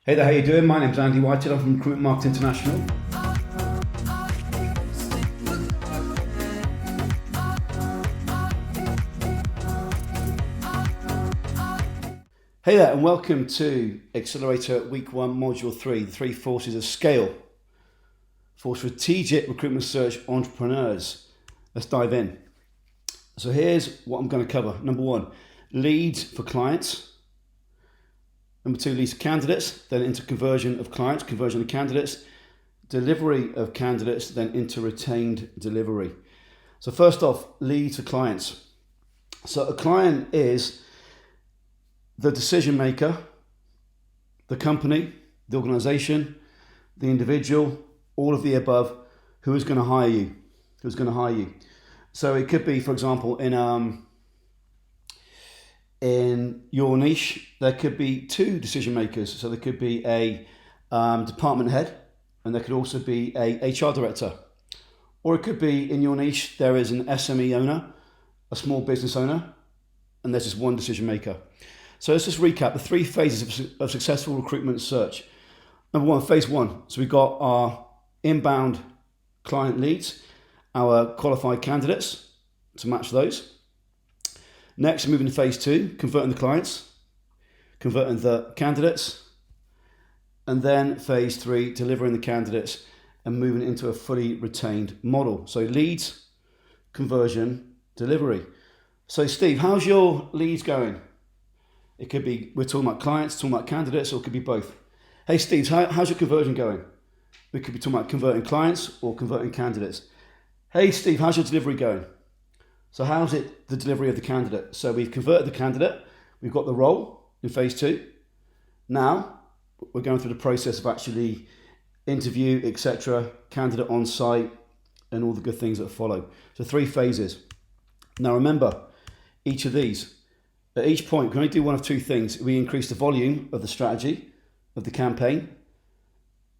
Hey there, how you doing? My name's Andy Whitehead. I'm from Recruitment Market International. Hey there, and welcome to Accelerator Week 1, Module 3, the 3 forces of scale for strategic recruitment search entrepreneurs. Let's dive in. So here's what I'm going to cover. Number 1, leads for clients. Number 2, leads for candidates, then into conversion of clients, conversion of candidates, delivery of candidates, then into retained delivery. So first off, leads for clients. So a client is the decision maker, the company, the organization, the individual, all of the above, who is going to hire you. So it could be, for example, in your niche, there could be 2 decision makers. So there could be a department head, and there could also be a HR director. Or it could be in your niche, there is an SME owner, a small business owner, and there's just 1 decision maker. So let's just recap the 3 phases of successful recruitment search. Number 1, phase 1. So we've got our inbound client leads, our qualified candidates to match those. Next, moving to phase 2, converting the clients, converting the candidates, and then phase 3, delivering the candidates and moving into a fully retained model. So leads, conversion, delivery. So Steve, how's your leads going? It could be, we're talking about clients, talking about candidates, or it could be both. Hey Steve, how's your conversion going? We could be talking about converting clients or converting candidates. Hey Steve, how's your delivery going? So how's it the delivery of the candidate? So we've converted the candidate, we've got the role in phase 2. Now we're going through the process of actually interview, etc., candidate on site, and all the good things that follow. So 3 phases. Now remember, each of these, at each point, we can only do one of 2 things. We increase the volume of the strategy, of the campaign.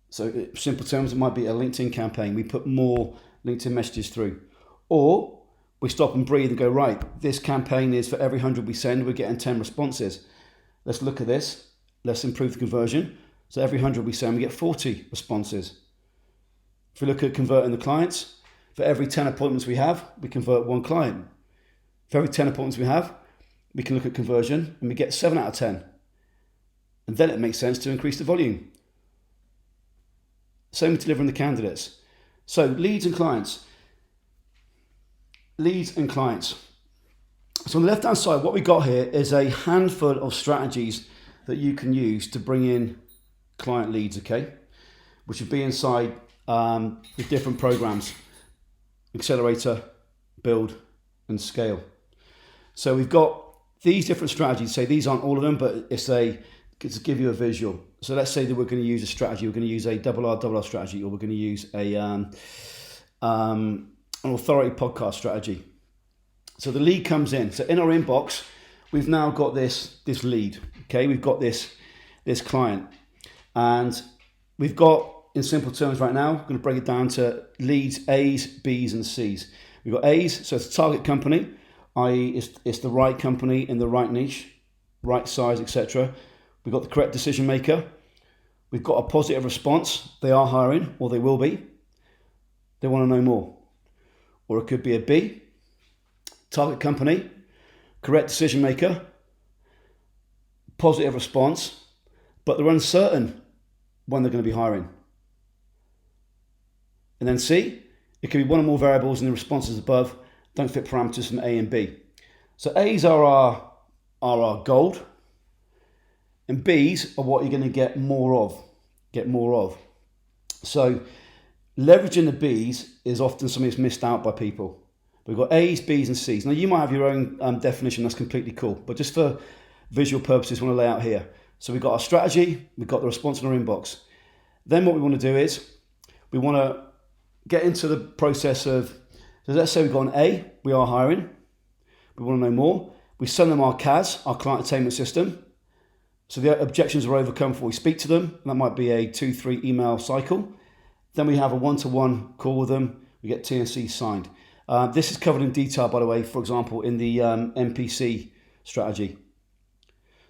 So in simple terms, it might be a LinkedIn campaign. We put more LinkedIn messages through. Or we stop and breathe and go, right, this campaign is for every 100 we send, we're getting 10 responses. Let's look at this. Let's improve the conversion. So every 100 we send, we get 40 responses. If we look at converting the clients, for every 10 appointments we have, we convert 1 client. For every 10 appointments we have, we can look at conversion and we get 7 out of 10. And then it makes sense to increase the volume. Same with delivering the candidates. So leads and clients. Leads and clients. So on the left-hand side, what we got here is a handful of strategies that you can use to bring in client leads, okay? Which would be inside the different programs, Accelerator, Build, and Scale. So we've got these different strategies. Say these aren't all of them, but it's to give you a visual. So let's say that we're going to use a strategy. We're going to use a double R strategy, or we're going to use an authority podcast strategy. So the lead comes in. So in our inbox, we've now got this lead. Okay, we've got this client, and we've got, in simple terms right now, I'm going to break it down to leads A's, B's, and C's. We've got A's, so it's a target company, i.e. it's the right company in the right niche, right size, etc. We've got the correct decision maker. We've got a positive response. They are hiring, or they will be. They want to know more. Or it could be a B, target company, correct decision maker, positive response, but they're uncertain when they're going to be hiring. And then C, it could be one or more variables in the responses above don't fit parameters from A and B. So A's are our gold, and B's are what you're going to get more of. So leveraging the B's is often something that's missed out by people. We've got A's, B's, and C's. Now you might have your own definition, that's completely cool, but just for visual purposes, we want to lay out here. So we've got our strategy, we've got the response in our inbox. Then what we want to do is, we want to get into the process of, so let's say we've got an A, we are hiring, we want to know more. We send them our CAS, our client attainment system. So the objections are overcome before we speak to them. That might be a 2-3 email cycle. Then we have a 1-to-1 call with them. We get T&C signed. This is covered in detail, by the way, for example, in the MPC strategy.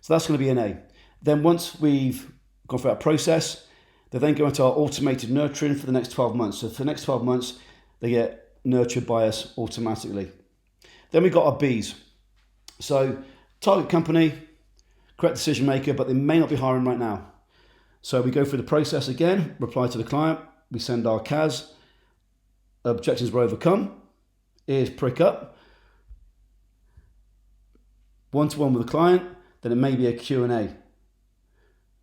So that's going to be an A. Then once we've gone through our process. They then go into our automated nurturing for the next 12 months. So for the next 12 months, they get nurtured by us automatically. Then we've got our Bs. So target company, correct decision maker, but they may not be hiring right now. So we go through the process again, reply to the client, we send our CAS, objections were overcome, ears prick up, one-to-one with the client, then it may be a Q&A.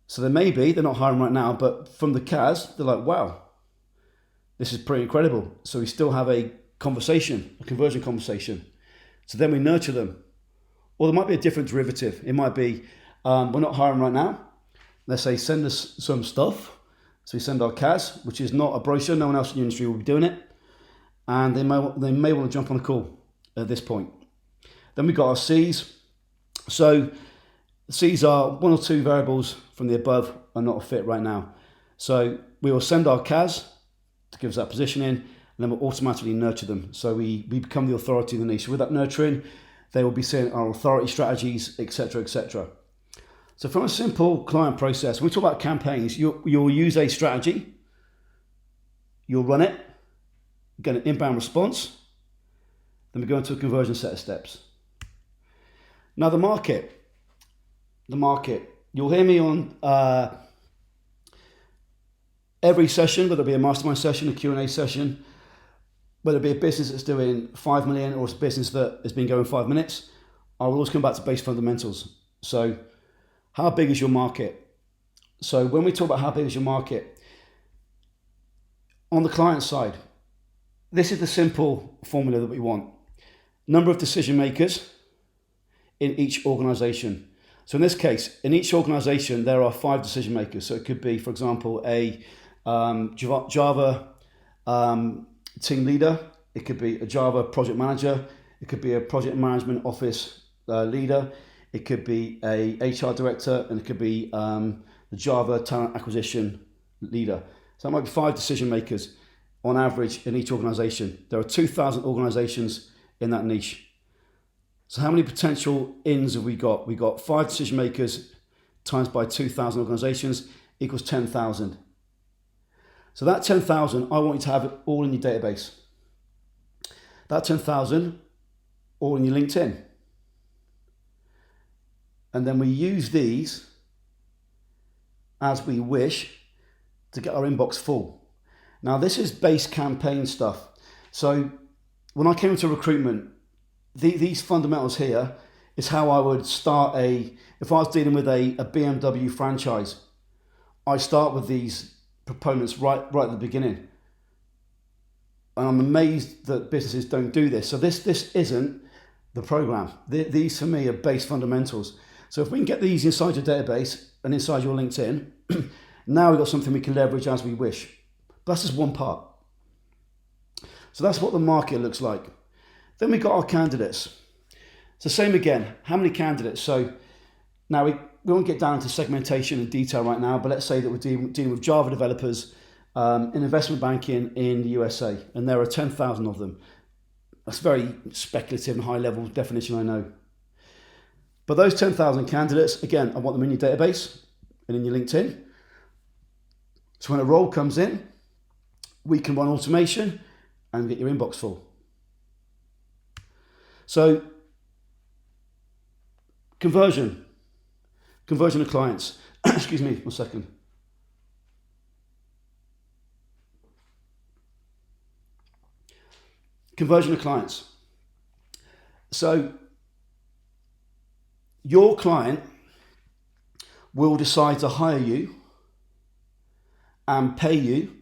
So they're not hiring right now, but from the CAS, they're like, wow, this is pretty incredible. So we still have a conversation, a conversion conversation. So then we nurture them. Or there might be a different derivative. It might be, we're not hiring right now. Let's say, send us some stuff. So we send our CAS, which is not a brochure. No one else in the industry will be doing it. And they may want to jump on a call at this point. Then we've got our Cs. So C's are one or two variables from the above are not a fit right now. So we will send our CAS to give us that positioning, and then we'll automatically nurture them. So we become the authority in the niche. So with that nurturing, they will be seeing our authority strategies, etc., etc. So from a simple client process, when we talk about campaigns, you'll use a strategy, you'll run it, get an inbound response, then we go into a conversion set of steps. Now the market, you'll hear me on every session, whether it be a mastermind session, a Q&A session, whether it be a business that's doing 5 million or it's a business that has been going 5 minutes, I will always come back to base fundamentals. So how big is your market? So when we talk about how big is your market, on the client side, this is the simple formula that we want. Number of decision makers in each organization. So in this case, in each organization, there are 5 decision makers. So it could be, for example, a Java team leader. It could be a Java project manager. It could be a project management office leader. It could be a HR director, and it could be the Java talent acquisition leader. So that might be 5 decision makers on average in each organization. There are 2,000 organizations in that niche. So how many potential ins have we got? We got 5 decision makers times by 2,000 organizations equals 10,000. So that 10,000, I want you to have it all in your database. That 10,000, all in your LinkedIn. And then we use these as we wish to get our inbox full. Now this is base campaign stuff. So when I came into recruitment, these fundamentals here is how I would start if I was dealing with a BMW franchise, I start with these proponents right at the beginning. And I'm amazed that businesses don't do this. So this isn't the program. These for me are base fundamentals. So if we can get these inside your database and inside your LinkedIn, now we've got something we can leverage as we wish. But that's just one part. So that's what the market looks like. Then we've got our candidates. So same again, how many candidates? So now we won't get down to segmentation and detail right now, but let's say that we're dealing with Java developers in investment banking in the USA, and there are 10,000 of them. That's very speculative and high level definition, I know. But those 10,000 candidates, again, I want them in your database and in your LinkedIn. So when a role comes in, we can run automation and get your inbox full. So conversion of clients. Excuse me, 1 second. Conversion of clients. So your client will decide to hire you and pay you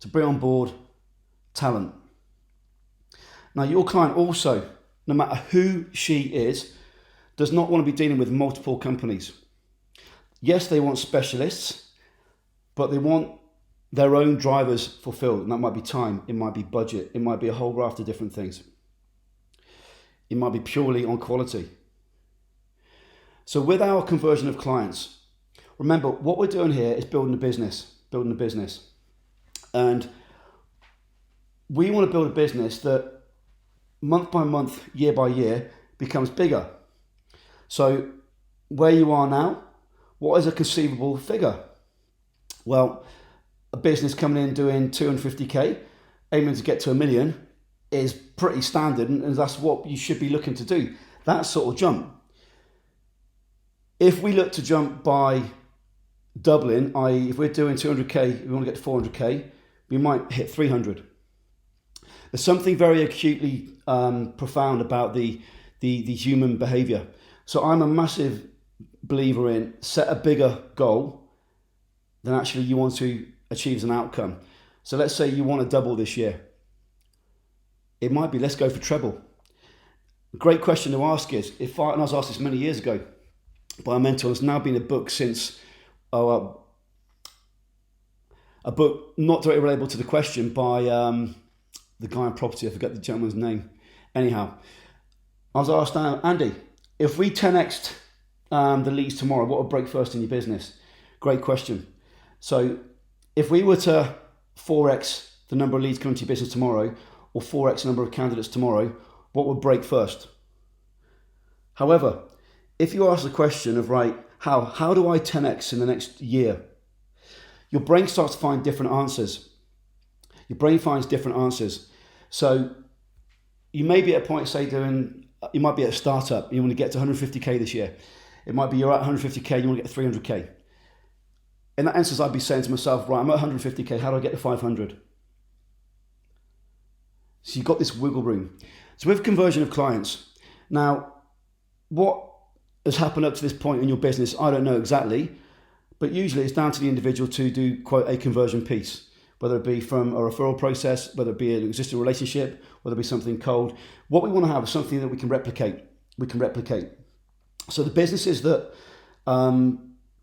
to bring on board talent. Now your client also, no matter who she is, does not want to be dealing with multiple companies. Yes, they want specialists, but they want their own drivers fulfilled. And that might be time, it might be budget, it might be a whole raft of different things. It might be purely on quality. So with our conversion of clients, remember what we're doing here is building a business. And we want to build a business that month by month, year by year, becomes bigger. So where you are now, What is a conceivable figure? Well, a business coming in doing 250k, aiming to get to 1 million is pretty standard, and that's what you should be looking to do. That sort of jump. If we look to jump by doubling, i.e. if we're doing 200k, we want to get to 400k, we might hit 300. There's something very acutely profound about the human behavior. So I'm a massive believer in set a bigger goal than actually you want to achieve as an outcome. So let's say you want to double this year. It might be, let's go for treble. A great question to ask is, and I was asked this many years ago by a mentor, it's now been a book since, a book not directly related to the question by the guy on property, I forget the gentleman's name. Anyhow, I was asked, Andy, if we 10x'd the leads tomorrow, what would break first in your business? Great question. So if we were to 4x the number of leads coming to your business tomorrow, or 4x the number of candidates tomorrow, what would break first? However, if you ask the question of, right, how do I 10x in the next year? Your brain starts to find different answers. Your brain finds different answers. So you may be at a point, say, you might be at a startup, you want to get to 150k this year. It might be you're at 150k, you want to get to 300k. In that instance, I'd be saying to myself, right, I'm at 150k, how do I get to 500? So you've got this wiggle room. So with conversion of clients, now what has happened up to this point in your business, I don't know exactly, but usually it's down to the individual to do quite a conversion piece, whether it be from a referral process, whether it be an existing relationship, whether it be something cold. What we want to have is something that we can replicate. So the businesses that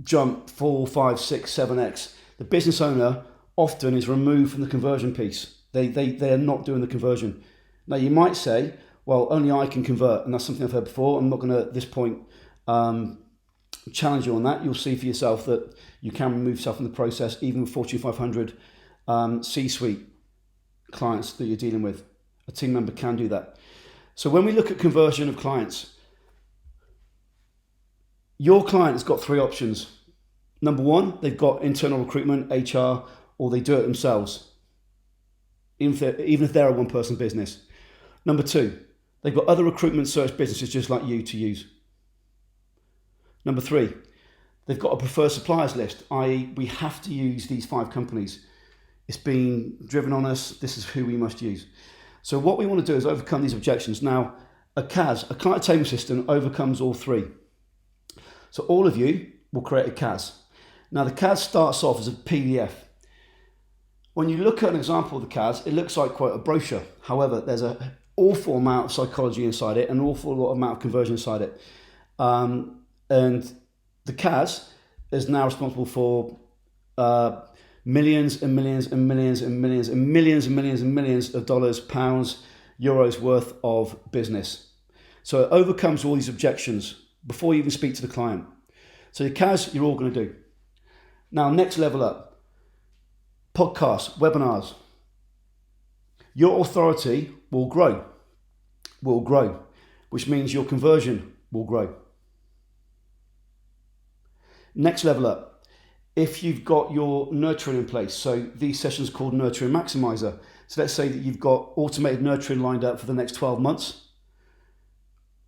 jump 4, 5, 6, 7x, the business owner often is removed from the conversion piece. They are not doing the conversion. Now you might say, well, only I can convert, and that's something I've heard before. I'm not going to at this point challenge you on that. You'll see for yourself that you can remove yourself from the process, even with Fortune 500 C-suite clients that you're dealing with. A team member can do that. So when we look at conversion of clients, your client has got 3 options. Number 1, they've got internal recruitment, HR, or they do it themselves, even if they're a one-person business. Number 2, they've got other recruitment search businesses just like you to use. Number 3, they've got a preferred suppliers list, i.e. we have to use these 5 companies. It's been driven on us, this is who we must use. So what we want to do is overcome these objections. Now, a CAS, a client attainment system, overcomes all 3. So all of you will create a CAS. Now the CAS starts off as a PDF. When you look at an example of the CAS, it looks like quite a brochure. However, there's an awful amount of psychology inside it, an awful lot amount of conversion inside it. And the CAS is now responsible for millions and millions and millions and millions and millions and millions and millions of dollars, pounds, euros worth of business. So it overcomes all these objections before you even speak to the client. So your CAS, you're all going to do. Now, next level up, podcasts, webinars. Your authority will grow, which means your conversion will grow. Next level up, if you've got your nurturing in place, so these sessions are called Nurturing Maximizer. So let's say that you've got automated nurturing lined up for the next 12 months.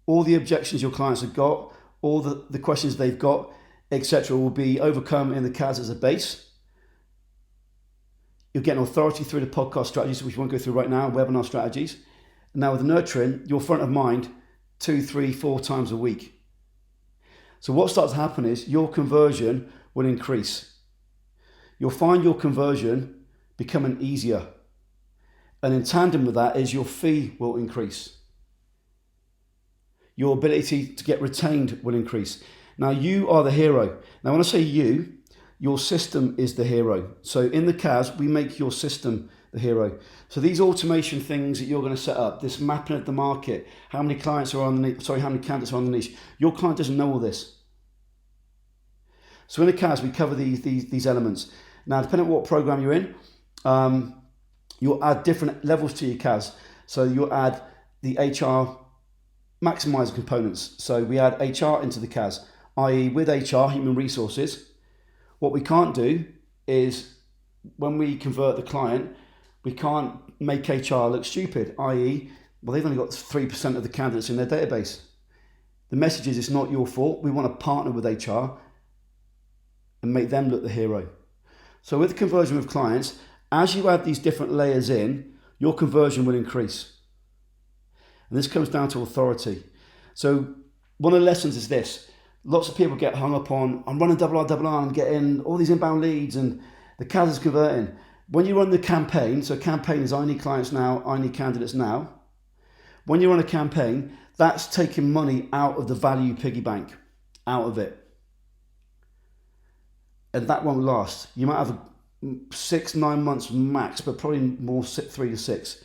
All the objections your clients have got, all the questions they've got, etc. will be overcome in the CAS as a base. You're getting authority through the podcast strategies, which we won't go through right now, webinar strategies. Now with the nurturing, you're front of mind 2, 3, 4 times a week. So what starts to happen is your conversion will increase. You'll find your conversion becoming easier. And in tandem with that is your fee will increase. Your ability to get retained will increase. Now you are the hero. Now when I say you, your system is the hero. So in the CAS, we make your system the hero. So these automation things that you're going to set up, this mapping of the market, how many clients are on the niche, how many candidates are on the niche, your client doesn't know all this. So in the CAS, we cover these elements. Now, depending on what program you're in, you'll add different levels to your CAS. So you'll add the HR maximizer components. So we add HR into the CAS. i.e. with HR, human resources. What we can't do is when we convert the client, we can't make HR look stupid, i.e. well, they've only got 3% of the candidates in their database. The message is it's not your fault. We want to partner with HR and make them look the hero. So with conversion with clients, as you add these different layers in, your conversion will increase. And this comes down to authority. So one of the lessons is this. Lots of people get hung up on, I'm running double R, I'm getting all these inbound leads and the CAS is converting. When you run the campaign, so campaign is I need clients now, I need candidates now. When you run a campaign, that's taking money out of the value piggy bank, out of it. And that won't last. You might have 6-9 months max, but probably more 3 to 6.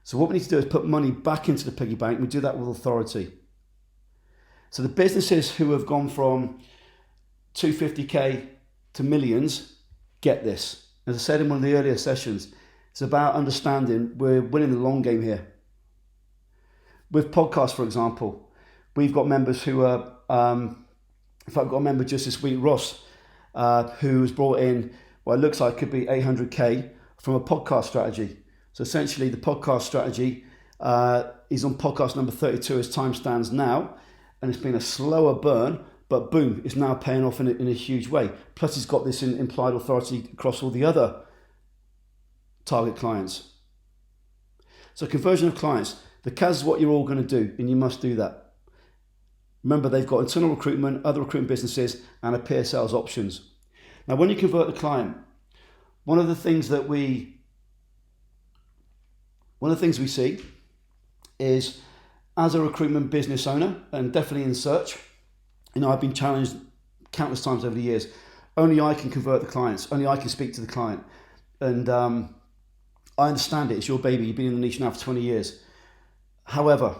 So what we need to do is put money back into the piggy bank. We do that with authority. So the businesses who have gone from 250k to millions get this. As I said in one of the earlier sessions, it's about understanding we're winning the long game here. With podcasts, for example, we've got members who are, in fact, I've got a member just this week, Ross, who has brought in what it looks like could be 800k from a podcast strategy. So essentially the podcast strategy is on podcast number 32 as time stands now, and it's been a slower burn, but boom, it's now paying off in a huge way. Plus he's got this implied authority across all the other target clients. So conversion of clients, the CAS is what you're all going to do, and you must do that. Remember, they've got internal recruitment, other recruitment businesses, and a peer sales options. Now, when you convert the client, one of the things we see is, as a recruitment business owner, and definitely in search, I've been challenged countless times over the years. Only I can convert the clients. Only I can speak to the client. And I understand it. It's your baby. You've been in the niche now for 20 years. However,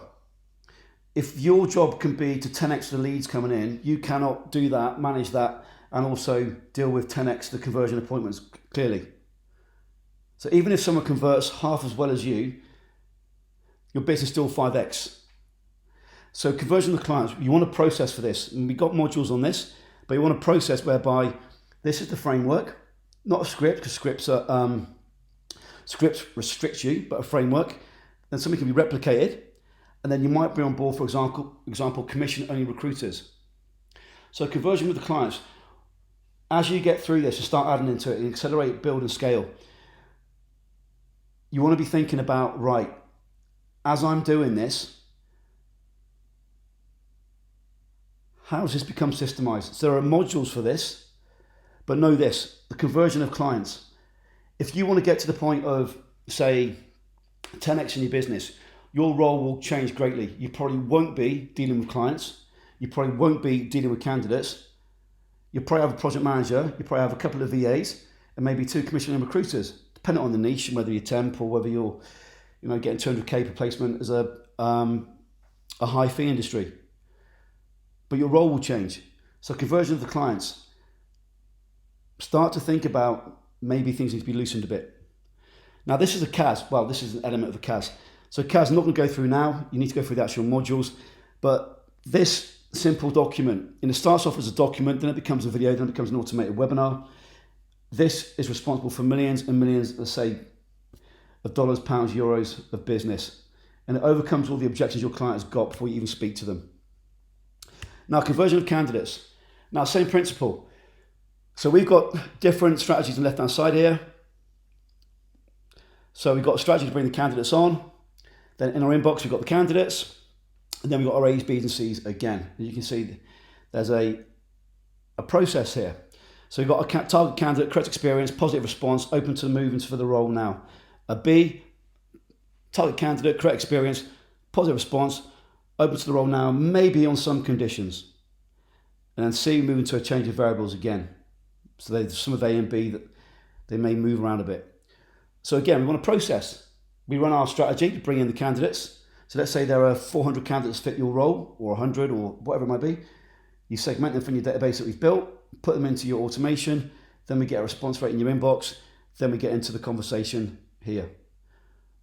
if your job can be to 10x the leads coming in, you cannot do that, manage that, and also deal with 10x the conversion appointments, clearly. So even if someone converts half as well as you, your business is still 5x. So conversion of the clients, you want to process for this. And we've got modules on this, but you want to process whereby this is the framework, not a script, because scripts restrict you, but a framework. Then something can be replicated. And then you might bring on board, for example, commission-only recruiters. So conversion with the clients, as you get through this and start adding into it and accelerate, build and scale, you want to be thinking about, right, as I'm doing this, how does this become systemized? So there are modules for this, but know this, the conversion of clients. If you want to get to the point of, say, 10x in your business, your role will change greatly. You probably won't be dealing with clients. You probably won't be dealing with candidates. You probably have a project manager. You probably have a couple of VAs and maybe 2 commissioning recruiters, depending on the niche and whether you're temp or whether you're, getting 200k per placement as a high fee industry. But your role will change. So conversion of the clients. Start to think about maybe things need to be loosened a bit. Now this is a CAS. Well, this is an element of a CAS. So CAS, I'm not going to go through now. You need to go through the actual modules. But this simple document, it starts off as a document, then it becomes a video, then it becomes an automated webinar. This is responsible for millions and millions, let's say, of dollars, pounds, euros of business. And it overcomes all the objections your client has got before you even speak to them. Now, conversion of candidates. Now, same principle. So we've got different strategies on the left-hand side here. So we've got a strategy to bring the candidates on. Then in our inbox, we've got the candidates. And then we've got our A's, B's, and C's again. As you can see, there's a process here. So we've got a target candidate, correct experience, positive response, open to the movements for the role now. A B, target candidate, correct experience, positive response, open to the role now, maybe on some conditions. And then C, moving to a change of variables again. So there's some of A and B that they may move around a bit. So again, we want to process. We run our strategy to bring in the candidates. So let's say there are 400 candidates fit your role, or 100, or whatever it might be. You segment them from your database that we've built, put them into your automation, then we get a response rate in your inbox, then we get into the conversation here.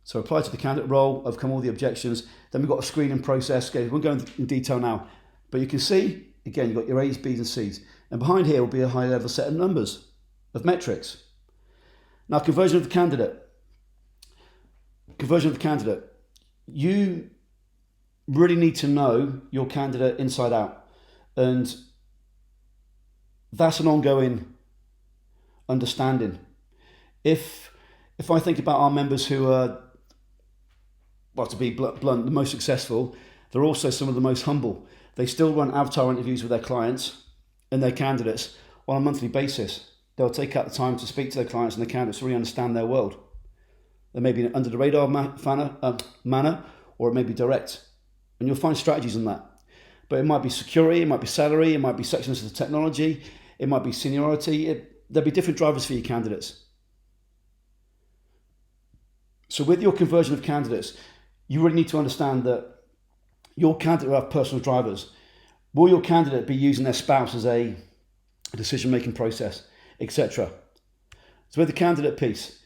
So apply to the candidate role, overcome all the objections, then we've got a screening process. Okay, we won't go in detail now. But you can see, again, you've got your A's, B's and C's. And behind here will be a high level set of numbers, of metrics. Now, conversion of the candidate. Conversion of the candidate. You really need to know your candidate inside out. And that's an ongoing understanding. If I think about our members who are, well, to be blunt, the most successful, they're also some of the most humble. They still run avatar interviews with their clients and their candidates on a monthly basis. They'll take out the time to speak to their clients and their candidates to really understand their world. They may be under the radar manner, or it may be direct. And you'll find strategies in that. But it might be security, it might be salary, it might be sections of the technology, it might be seniority. There'll be different drivers for your candidates. So with your conversion of candidates, you really need to understand that your candidate will have personal drivers. Will your candidate be using their spouse as a decision-making process, etc.? So with the candidate piece,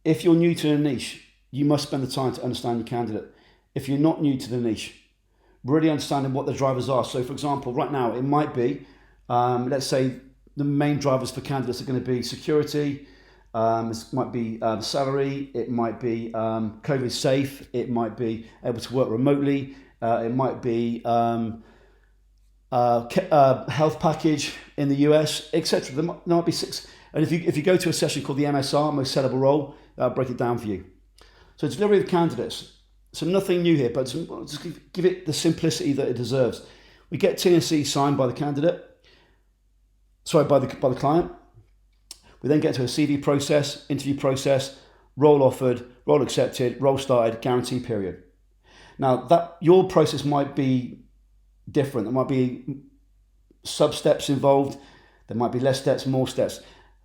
if you're new to a niche, you must spend the time to understand your candidate. If you're not new to the niche, really understanding what the drivers are. So for example, right now, it might be, let's say the main drivers for candidates are going to be security, it might be salary, it might be COVID safe, it might be able to work remotely, it might be health package in the US, etc. There might be 6. And if you go to a session called the MSR, most sellable role, I'll break it down for you. So delivery of candidates. So nothing new here, but just give it the simplicity that it deserves. We get T&C signed by the candidate, by the client. We then get to a CV process, interview process, role offered, role accepted, role started, guarantee period. Now that your process might be different. There might be sub-steps involved. There might be less steps, more steps.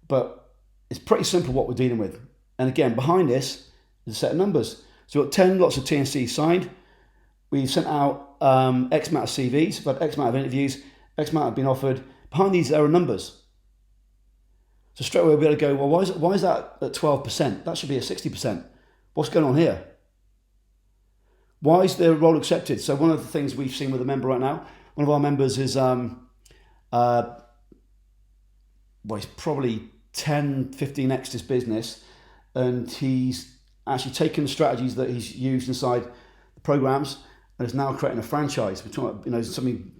But it's pretty simple what we're dealing with. And again, behind this is a set of numbers. So we've got 10 lots of T&C signed. We've sent out X amount of CVs, we've had X amount of interviews, X amount have been offered. Behind these, there are numbers. So straight away we'll be able to go, well, why is that at 12%? That should be at 60%. What's going on here? Why is their role accepted? So one of the things we've seen with a member right now, one of our members is, he's probably 10, 15x his business, and he's actually taken the strategies that he's used inside the programs and is now creating a franchise. We're talking about, something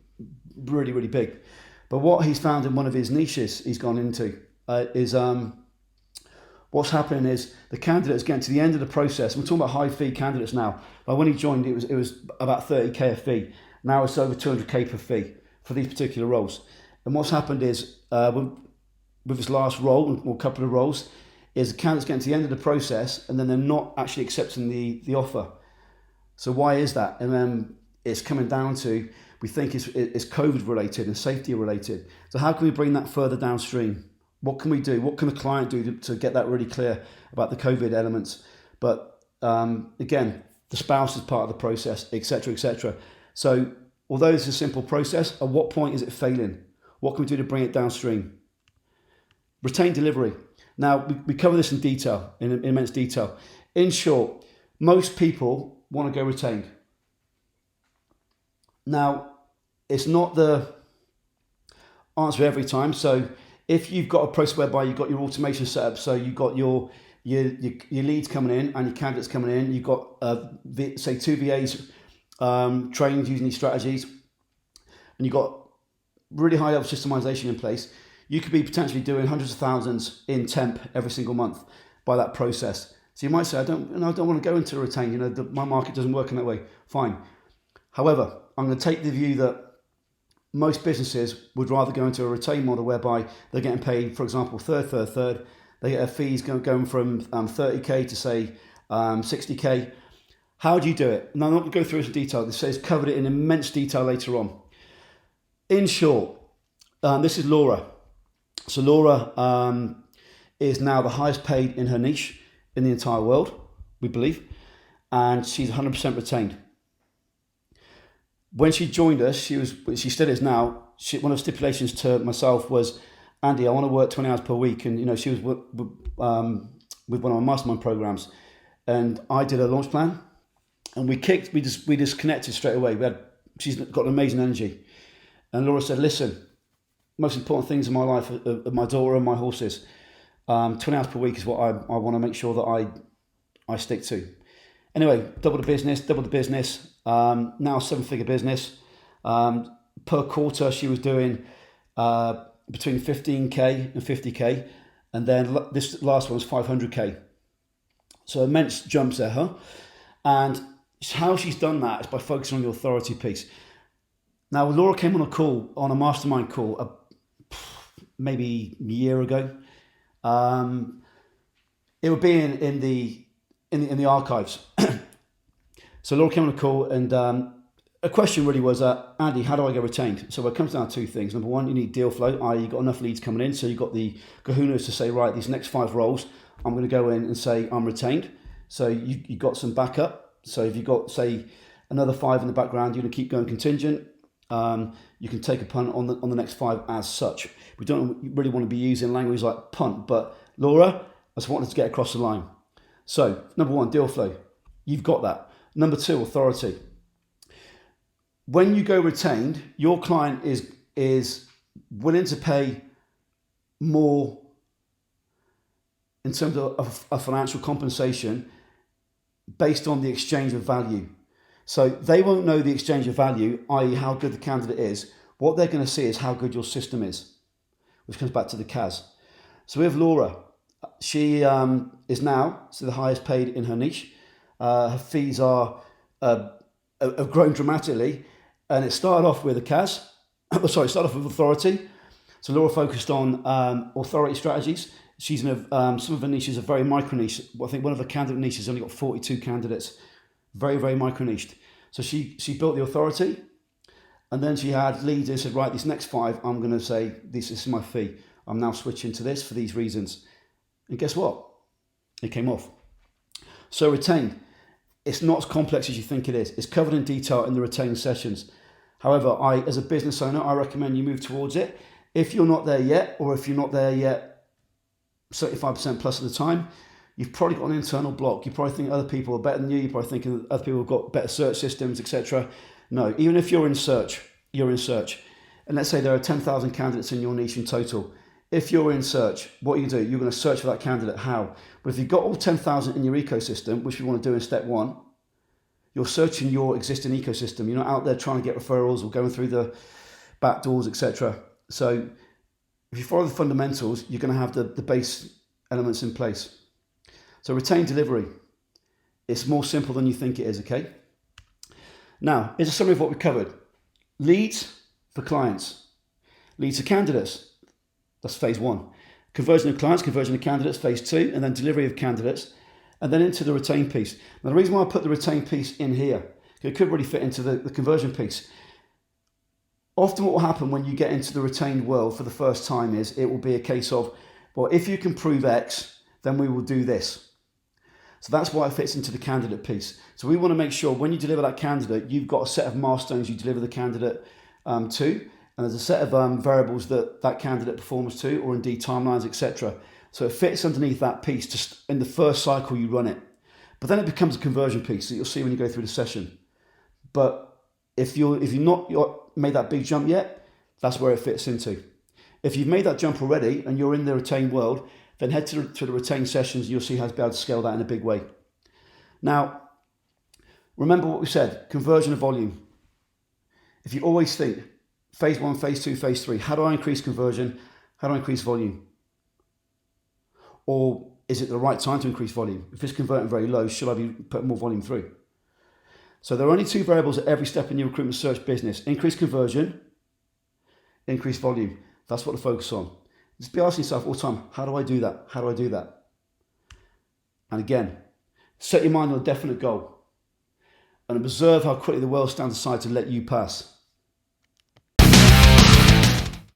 really, really big. But what he's found in one of his niches he's gone into is what's happening is the candidates getting to the end of the process. We're talking about high fee candidates now. But when he joined, it was about 30k a fee. Now it's over 200k per fee for these particular roles. And what's happened is with his last role or couple of roles, is the candidates getting to the end of the process and then they're not actually accepting the offer. So why is that? And then it's coming down to, we think it's COVID related and safety related. So how can we bring that further downstream? What can we do? What can the client do to get that really clear about the COVID elements? But again, the spouse is part of the process, etc., etc. So although it's a simple process, at what point is it failing? What can we do to bring it downstream? Retain delivery. Now, we cover this in detail, in immense detail. In short, most people want to go retained. Now, it's not the answer every time. So if you've got a process whereby you've got your automation set up, so you've got your leads coming in and your candidates coming in, you've got, say, 2 VAs trained using these strategies, and you've got really high level systemization in place, you could be potentially doing hundreds of thousands in temp every single month by that process. So you might say, I don't want to go into a retain. My market doesn't work in that way. Fine. However, I'm going to take the view that most businesses would rather go into a retain model whereby they're getting paid, for example, third. They get their fees going from 30k to say 60k. How do you do it? Now, I'm not going to go through this in detail. This says covered it in immense detail later on. In short, this is Laura. So Laura is now the highest paid in her niche in the entire world, we believe, and she's 100% retained. When she joined us, she still is now. One of the stipulations to myself was, Andy, I want to work 20 hours per week, and she was with one of my mastermind programs, and I did a launch plan, and we just connected straight away. We had She's got an amazing energy. And Laura said, listen, most important things in my life are my daughter and my horses. 20 hours per week is what I want to make sure that I stick to. Anyway, double the business. Now 7-figure business. Per quarter, she was doing between 15K and 50K. And then this last one was 500K. So immense jumps there, huh? And how she's done that is by focusing on the authority piece. Now, Laura came on a mastermind call, maybe a year ago. It would be in the archives. So Laura came on a call, and a question really was, Andy, how do I get retained? So it comes down to two things. Number one, you need deal flow, i.e. you've got enough leads coming in, so you've got the kahunas to say, right, these next 5 roles, I'm going to go in and say I'm retained. So you got some backup. So if you've got, say, another 5 in the background, you're going to keep going contingent. You can take a punt on the next 5 as such. We don't really want to be using language like punt, but Laura, I just wanted to get across the line. So number one, deal flow. You've got that. Number 2, authority. When you go retained, your client is willing to pay more in terms of a financial compensation based on the exchange of value. So they won't know the exchange of value, i.e. how good the candidate is. What they're going to see is how good your system is, which comes back to the CAS. So with Laura, she is now the highest paid in her niche. Her fees have grown dramatically, and it started off with a CAS. Started off with authority. So Laura focused on authority strategies. She's in some of her niches are very micro niche. I think one of the candidate niches only got 42 candidates. Very, very micro niched. So she built the authority, and then she had leads and said, right, these next 5, I'm going to say, this is my fee. I'm now switching to this for these reasons. And guess what? It came off. So retained. It's not as complex as you think it is. It's covered in detail in the retained sessions. However, as a business owner, I recommend you move towards it. If you're not there yet, or if you're not there yet 75% plus of the time, you've probably got an internal block. You probably think other people are better than you. You're probably thinking other people have got better search systems, etc. No, even if you're in search. And let's say there are 10,000 candidates in your niche in total. If you're in search, what you do, you're going to search for that candidate. How? But if you've got all 10,000 in your ecosystem, which we want to do in step 1, you're searching your existing ecosystem. You're not out there trying to get referrals or going through the back doors, etc. So if you follow the fundamentals, you're going to have the base elements in place. So retain delivery. It's more simple than you think it is, okay? Now, here's a summary of what we covered. Leads for clients. Leads to candidates. That's phase 1. Conversion of clients, conversion of candidates, phase 2, and then delivery of candidates, and then into the retain piece. Now, the reason why I put the retain piece in here, it could really fit into the conversion piece. Often what will happen when you get into the retained world for the first time is it will be a case of, well, if you can prove X, then we will do this. So that's why it fits into the candidate piece. So we want to make sure when you deliver that candidate, you've got a set of milestones you deliver the candidate to, and there's a set of variables that candidate performs to, or indeed timelines, etc. So it fits underneath that piece. Just in the first cycle you run it, but then it becomes a conversion piece that you'll see when you go through the session. But if you've not made that big jump yet, that's where it fits into. If you've made that jump already and you're in the retained world, then head to the retained sessions. You'll see how to be able to scale that in a big way. Now, remember what we said: conversion of volume. If you always think phase 1, phase 2, phase 3, how do I increase conversion? How do I increase volume? Or is it the right time to increase volume? If it's converting very low, should I be putting more volume through? So there are only 2 variables at every step in your recruitment search business: increase conversion, increase volume. That's what to focus on. Just be asking yourself all the time, how do I do that? How do I do that? And again, set your mind on a definite goal and observe how quickly the world stands aside to let you pass.